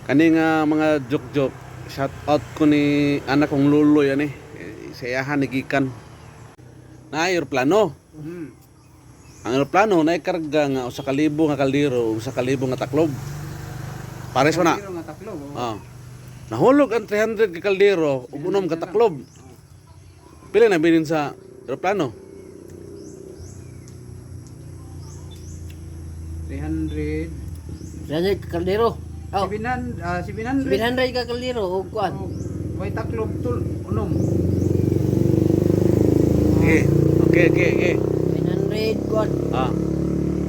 Kani nga mga joke-joke, shout out ko ni anak kong luloy ani. Sayahan ni gikan. Na aeroplano. Ang aeroplano na ikarga nga usa ka libo nga kaldero, usa ka libo nga taklob. Pares mo na. Nahulog ang 300 ka kaldero ug unom ka taklob. Pila na bilin sa aeroplano? 300. 300 ka kaldero. Oh, 700. 700 ka kaldero o kuan. May taklob tul unom. Okay. 900 kuan.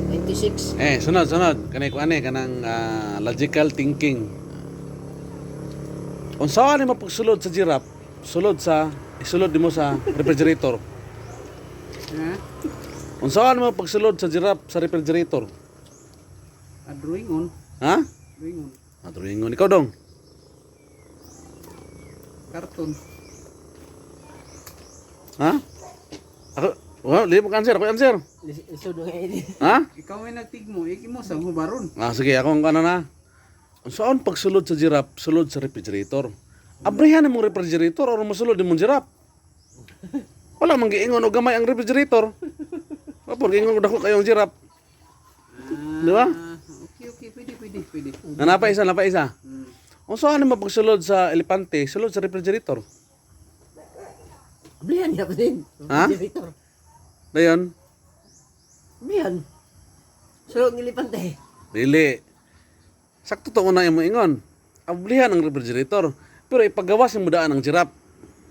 96. Sunod. Kanay ko ane kanang logical thinking. Unsa ni mapagsulod sa giraffe? Isulod mo sa refrigerator. Unsa ni mapagsulod sa giraffe sa refrigerator? Drawing on. Ha? Drawing on. Drawing ikaw dong. Karton. Ha? Ako, di mo answer, ako answer. Isod nga ini. Ha? Ikaw may nagtigmo, mo sa hubaron. Sige, akong ano na. Saan pagsulod sa giraffe, sulod sa refrigerator? Abrihan mo refrigerator o masulod mo giraffe? Wala mang giingon o gamay ang refrigerator. Kapag giingon dako kayong giraffe. Di ba? Okay, pwede. Napa isa. Saan mo pagsulod sa elepante, sulod sa refrigerator? Ablihan ya din. Ha? Dayon? Ablihan. Sulod ng lipante. Dili. Sakto to una mo ingon. Ablihan ang refrigerator. Pero ipagawas yung mudaan ng giraffe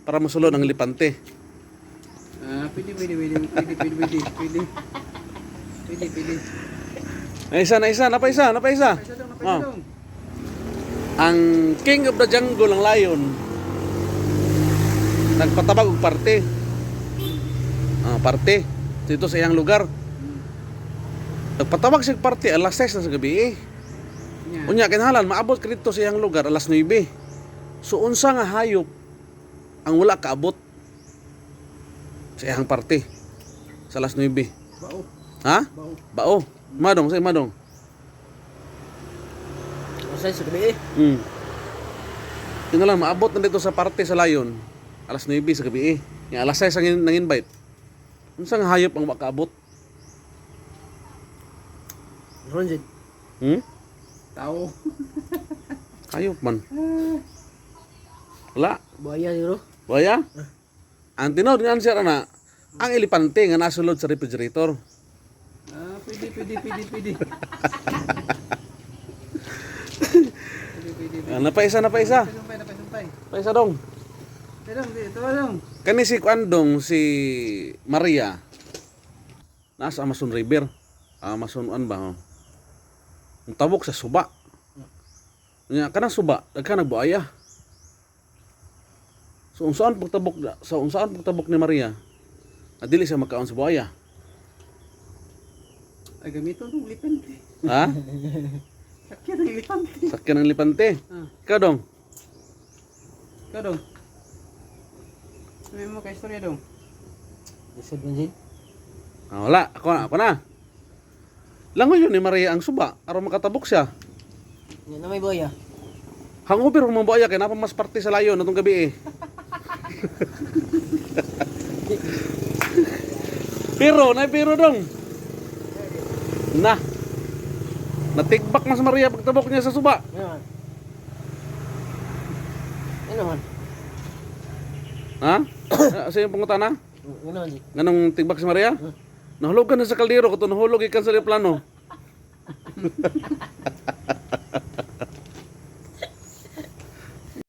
para masulod ang elepante. Pwede. Napa isa. Dong. Ang king of the jungle, ang lion, nagpatabag og parte. Parte dito sa iyang lugar. Nagpatabag siya parte alas 6 na sa gabi. Unya kinahanglan maabot ka dito sa iyang lugar alas 9. So unsa nga hayop ang wala kaabot sa iyang parte sa alas 9? Bao. Ha? Bao. Madong. Usay sa gabi. Kinahanglan maabot na dito sa parte sa lion alas 9 sa gabi. Yang alas 6 ang nang-invite. Unsa nga hayop ang makaabot? Ronjid. Tao. Hayop man. Wala. Buaya siguro. Buaya? Ang tinod nga answer na ang elepante nga nasulod sa refrigerator. Pwede. Napaisa. Sumpay. Paisa dong. Ito dong. Kani si Kwandong, si Maria. Nasa Amazon River. Amazon ba? Ang tabok sa suba. Nya kanang suba, daghan nagbuaya. So unsaan pagtabok ni Maria? Adili siya magkaon sa buaya. Ay gamito ng lipante. Ha? Sakyan ng lipante. Sakyan ng lipante. Ikaw dong. Sabi mo kay istorya dong. Isod Ronjid. Wala, ako na. Langoy yun ni Maria ang suba, aron makatabok siya. Yan na may buaya. Hangover mo buaya kay napa mas parte sa layon natong gabi Pero dong. Natigbak mas Maria pagtabok niya sa suba. Ano man? Ha? Sa yung pangutana? Ano man? Ganong tigbak si Maria? Nahulog ka na sa kaldero, kuto nahulog ikan sa plano.